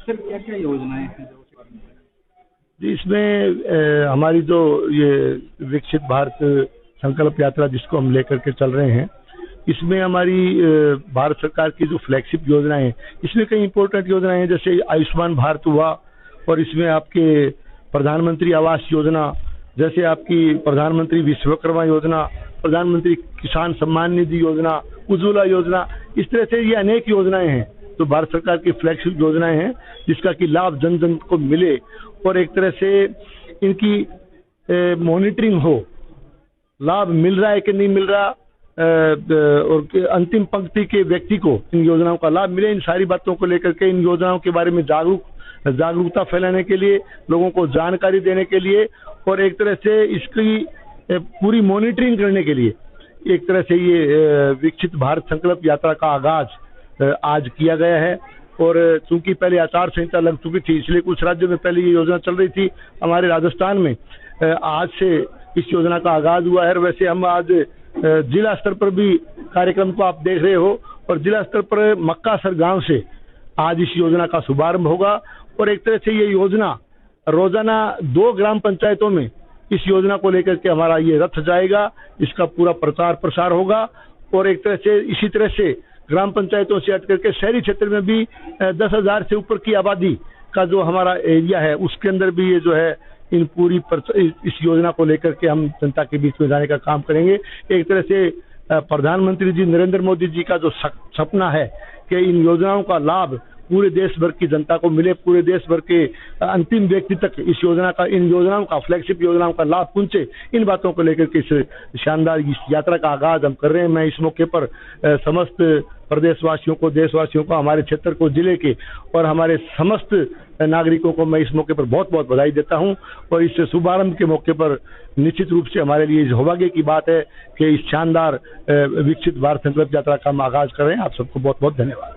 Sir क्या क्या योजनाएं हैं जो उसके बारे में बताएं? जी, इसमें हमारी जो ये विकसित भारत संकल्प यात्रा जिसको हम लेकर के चल रहे हैं, इसमें हमारी भारत सरकार की जो फ्लैगशिप योजनाएं हैं, इसमें कई इंपॉर्टेंट योजनाएं हैं, जैसे आयुष्मान भारत हुआ, और इसमें आपके प्रधानमंत्री आवास योजना, जैसे आपकी प्रधानमंत्री विश्वकर्मा योजना, प्रधानमंत्री किसान सम्मान निधि योजना, उज्ज्वला योजना, इस तरह से ये अनेक योजनाएं हैं तो भारत सरकार की फ्लैगशिप योजनाएं हैं जिसका कि लाभ जन जन को मिले और एक तरह से इनकी मॉनिटरिंग हो, लाभ मिल रहा है कि नहीं मिल रहा, और अंतिम पंक्ति के व्यक्ति को इन योजनाओं का लाभ मिले। इन सारी बातों को लेकर के इन योजनाओं के बारे में जागरूकता फैलाने के लिए, लोगों को जानकारी देने के लिए और एक तरह से इसकी पूरी मॉनिटरिंग करने के लिए एक तरह से ये विकसित भारत संकल्प यात्रा का आगाज आज किया गया है। और चूंकि पहले आचार संहिता लग चुकी थी, इसलिए कुछ राज्यों में पहले ये योजना चल रही थी। हमारे राजस्थान में आज से इस योजना का आगाज हुआ है। वैसे हम आज जिला स्तर पर भी कार्यक्रम को आप देख रहे हो, और जिला स्तर पर मक्कासर गांव से आज इस योजना का शुभारंभ होगा। और एक तरह से ये योजना रोजाना 2 ग्राम पंचायतों में इस योजना को लेकर के हमारा ये रथ जाएगा, इसका पूरा प्रचार प्रसार होगा। और एक तरह से इसी तरह से ग्राम पंचायतों से हट करके शहरी क्षेत्र में भी 10,000 से ऊपर की आबादी का जो हमारा एरिया है, उसके अंदर भी ये जो है इन पूरी इस योजना को लेकर के हम जनता के बीच में जाने का काम करेंगे। एक तरह से प्रधानमंत्री जी नरेंद्र मोदी जी का जो सपना है कि इन योजनाओं का लाभ पूरे देश भर की जनता को मिले, पूरे देश भर के अंतिम व्यक्ति तक इस योजना का, इन योजनाओं का, फ्लैगशिप योजनाओं का लाभ पहुंचे, इन बातों को लेकर के इस शानदार इस यात्रा का आगाज हम कर रहे हैं। मैं इस मौके पर समस्त प्रदेशवासियों को, देशवासियों को, हमारे क्षेत्र को, जिले के और हमारे समस्त नागरिकों को मैं इस मौके पर बहुत बहुत बधाई देता हूं। और इस शुभारंभ के मौके पर निश्चित रूप से हमारे लिए सौभाग्य की बात है कि इस शानदार विकसित भारत संकल्प यात्रा का हम आगाज कर रहे हैं। आप सबको बहुत बहुत धन्यवाद।